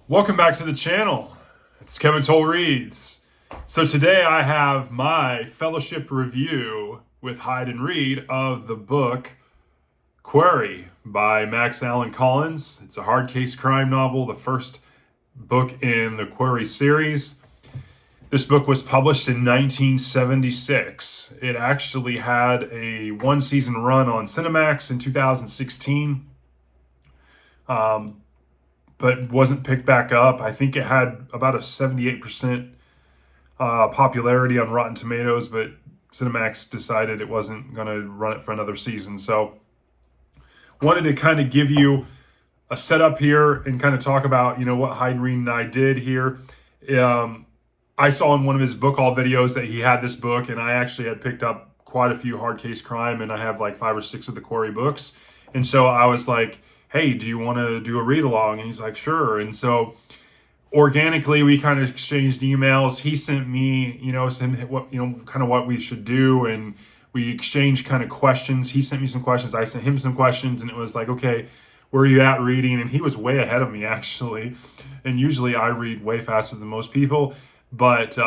Welcome back to the channel. It's Kevin Toll Reads. So today I have my fellowship review with Hyde and Reed of the book Quarry by Max Allan Collins. It's a hard case crime novel, the first book in the Quarry series. This book was published in 1976. It actually had a one-season run on Cinemax in 2016. But wasn't picked back up. I think it had about a 78% popularity on Rotten Tomatoes, but Cinemax decided it wasn't going to run it for another season. So wanted to kind of give you a setup here and kind of talk about, what Hyde and Reed and I did here. I saw in one of his book haul videos that he had this book, and I actually had picked up quite a few hard case crime, and I have like 5 or 6 of the Quarry books. And so I was like, hey, do you want to do a read along? And he's like, sure. And so organically, we kind of exchanged emails. He sent me, kind of what we should do. And we exchanged kind of questions. He sent me some questions. I sent him some questions. And it was like, okay, where are you at reading? And he was way ahead of me, actually. And usually I read way faster than most people. But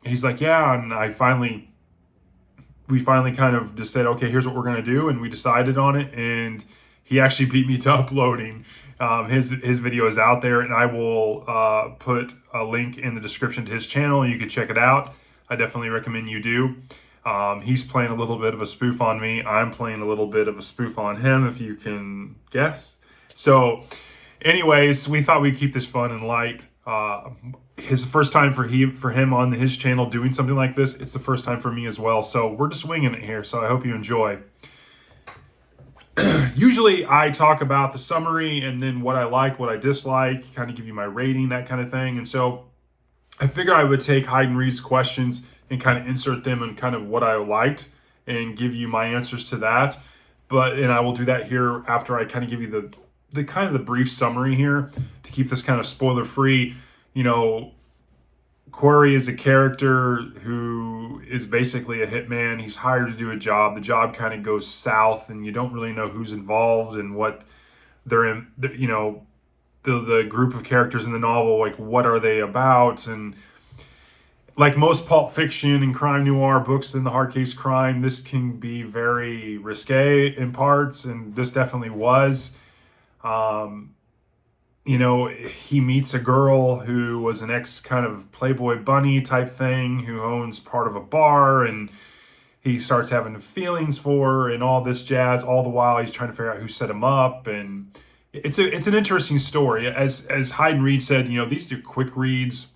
he's like, yeah. And we finally kind of just said, okay, here's what we're going to do. And we decided on it. And he actually beat me to uploading. His video is out there, and I will put a link in the description to his channel. You can check it out. I definitely recommend you do. He's playing a little bit of a spoof on me. I'm playing a little bit of a spoof on him, if you can guess. So anyways, we thought we'd keep this fun and light. His first time for him on his channel doing something like this. It's the first time for me as well. So we're just winging it here. So I hope you enjoy. Usually I talk about the summary and then what I like, what I dislike, kind of give you my rating, that kind of thing. And so I figure I would take Hyde and Reed's questions and kind of insert them in kind of what I liked and give you my answers to that. And I will do that here after I kind of give you the kind of the brief summary here to keep this kind of spoiler free. Quarry is a character who is basically a hitman. He's hired to do a job. The job kind of goes south, and you don't really know who's involved and what they're in. The group of characters in the novel, like what are they about? And like most Pulp Fiction and crime noir books in the hard case crime, this can be very risque in parts, and this definitely was. He meets a girl who was an ex kind of Playboy bunny type thing who owns part of a bar, and he starts having feelings for her and all this jazz. All the while he's trying to figure out who set him up, and it's an interesting story. As Hyde and Reed said, these are quick reads,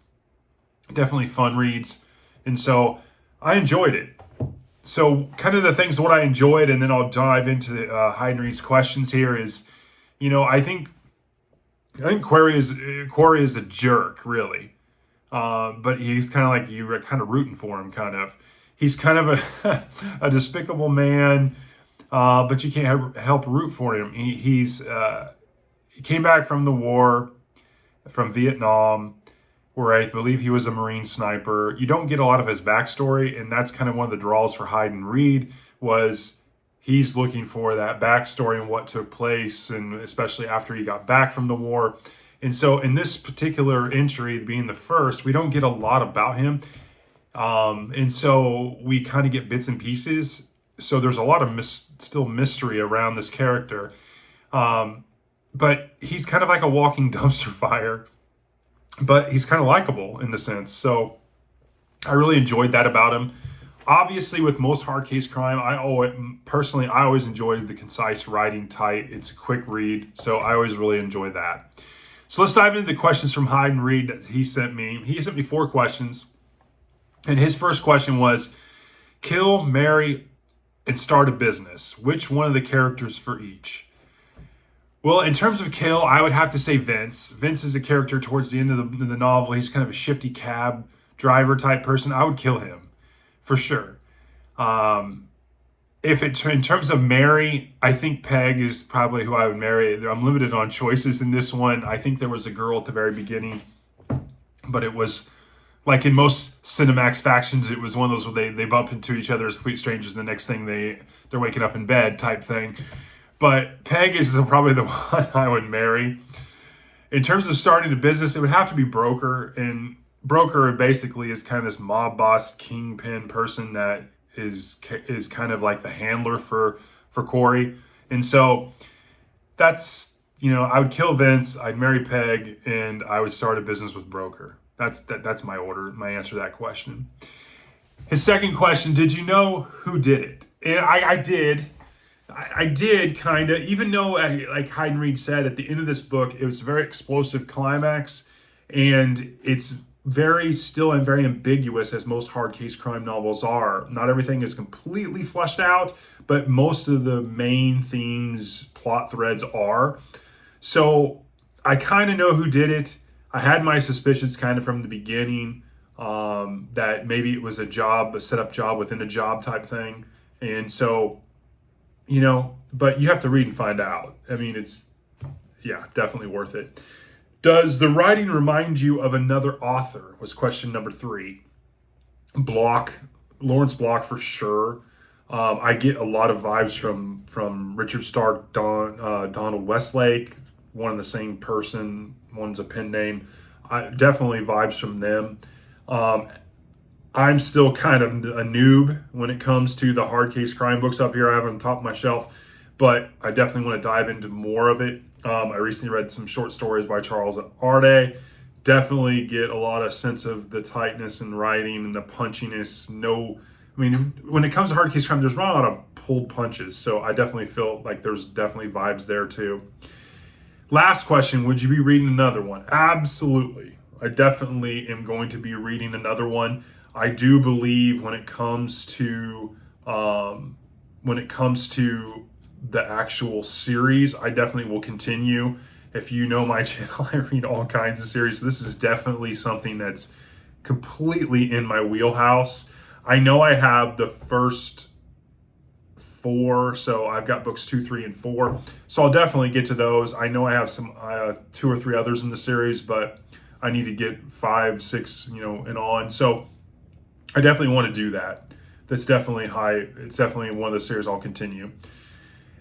definitely fun reads, and so I enjoyed it. So kind of the things what I enjoyed, and then I'll dive into Hyde and Reed's questions here is, I think Quarry is a jerk, really. But he's kind of like, you're kind of rooting for him, kind of. He's kind of a despicable man, but you can't help root for him. He came back from the war, from Vietnam, where I believe he was a Marine sniper. You don't get a lot of his backstory, and that's kind of one of the draws for Hyde and Reed was he's looking for that backstory and what took place, and especially after he got back from the war. And so in this particular entry, being the first, we don't get a lot about him. And so we kind of get bits and pieces. So there's a lot of still mystery around this character. But he's kind of like a walking dumpster fire, but he's kind of likable in the sense. So I really enjoyed that about him. Obviously, with most hard case crime, I always enjoy the concise writing tight. It's a quick read, so I always really enjoy that. So let's dive into the questions from Hyde and Reed that he sent me. He sent me 4 questions, and his first question was, kill, marry, and start a business. Which one of the characters for each? Well, in terms of kill, I would have to say Vince. Vince is a character towards the end of the novel. He's kind of a shifty cab driver type person. I would kill him. For sure. In terms of marry, I think Peg is probably who I would marry. I'm limited on choices in this one. I think there was a girl at the very beginning, but it was like in most Cinemax factions, it was one of those where they bump into each other as complete strangers, and the next thing they're waking up in bed type thing. But Peg is probably the one I would marry. In terms of starting a business, it would have to be broker, and broker basically is kind of this mob boss kingpin person that is kind of like the handler for Quarry. And so that's, I would kill Vince, I'd marry Peg, and I would start a business with broker. That's my order, my answer to that question. His second question, did you know who did it? And I did. I did kind of, even though, like Hayden Reed said, at the end of this book, it was a very explosive climax, and it's very still and very ambiguous, as most hard case crime novels are. Not everything is completely fleshed out, but most of the main themes, plot threads are. So I kind of know who did it. I had my suspicions kind of from the beginning, that maybe it was a setup job within a job type thing. And so, but you have to read and find out. I mean, it's, definitely worth it. Does the writing remind you of another author? Was question number 3. Lawrence Block for sure. I get a lot of vibes from Richard Stark, Donald Westlake, one and the same person. One's a pen name. Definitely vibes from them. I'm still kind of a noob when it comes to the hard case crime books up here. I have on top of my shelf, but I definitely want to dive into more of it. I recently read some short stories by Charles Arde. Definitely get a lot of sense of the tightness in writing and the punchiness. When it comes to hard case crime, there's not a lot of pulled punches. So I definitely feel like there's definitely vibes there too. Last question, would you be reading another one? Absolutely. I definitely am going to be reading another one. I do believe when it comes to the actual series, I definitely will continue. If you know my channel, I read all kinds of series. So this is definitely something that's completely in my wheelhouse. I know I have the first 4, so I've got books 2, 3, and 4. So I'll definitely get to those. I know I have some 2 or 3 others in the series, but I need to get 5, 6, and on. So I definitely want to do that. That's definitely high. It's definitely one of the series I'll continue.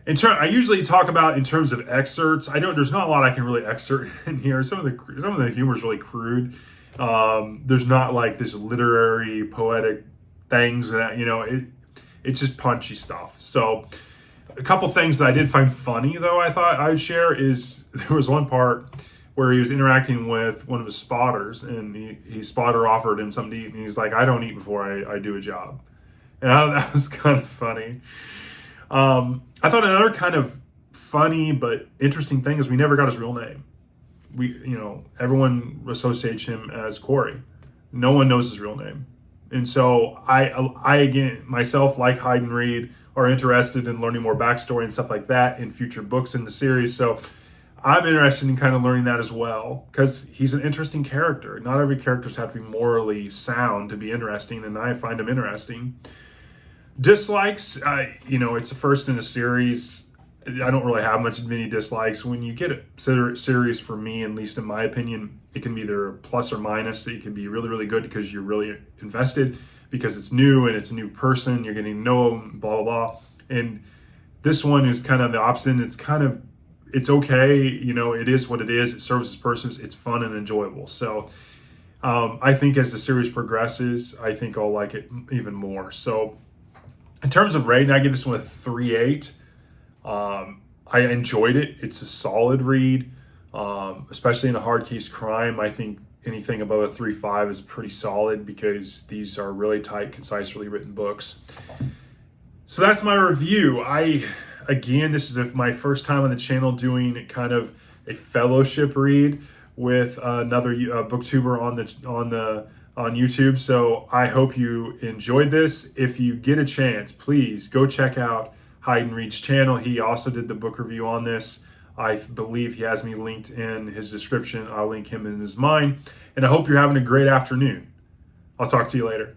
I usually talk about in terms of excerpts. There's not a lot I can really excerpt in here. Some of the humor is really crude. There's not like this literary, poetic things that it's just punchy stuff. So a couple things that I did find funny, though, I thought I'd share is there was one part where he was interacting with one of his spotters, and his spotter offered him something to eat, and he's like, I don't eat before I do a job. And that was kind of funny. I thought another kind of funny but interesting thing is we never got his real name. Everyone associates him as Quarry. No one knows his real name. And so I again, myself, like Hayden Reed, are interested in learning more backstory and stuff like that in future books in the series. So I'm interested in kind of learning that as well, because he's an interesting character. Not every characters have to be morally sound to be interesting, and I find him interesting. Dislikes, it's the first in a series. I don't really have many dislikes. When you get a series, for me, at least in my opinion, it can be either plus or minus. It can be really, really good because you're really invested, because it's new and it's a new person. You're getting to know them, blah, blah, blah. And this one is kind of the opposite. It's okay. It is what it is. It serves its purpose. It's fun and enjoyable. So I think as the series progresses, I think I'll like it even more. So in terms of rating, I give this one a 3.8. I enjoyed it. It's a solid read, especially in a hard case crime. I think anything above a 3.5 is pretty solid, because these are really tight, concisely written books. So that's my review. This is my first time on the channel doing kind of a fellowship read with another booktuber on YouTube. So I hope you enjoyed this. If you get a chance, please go check out Hayden Reed's channel. He also did the book review on this. I believe he has me linked in his description. I'll link him in his mine. And I hope you're having a great afternoon. I'll talk to you later.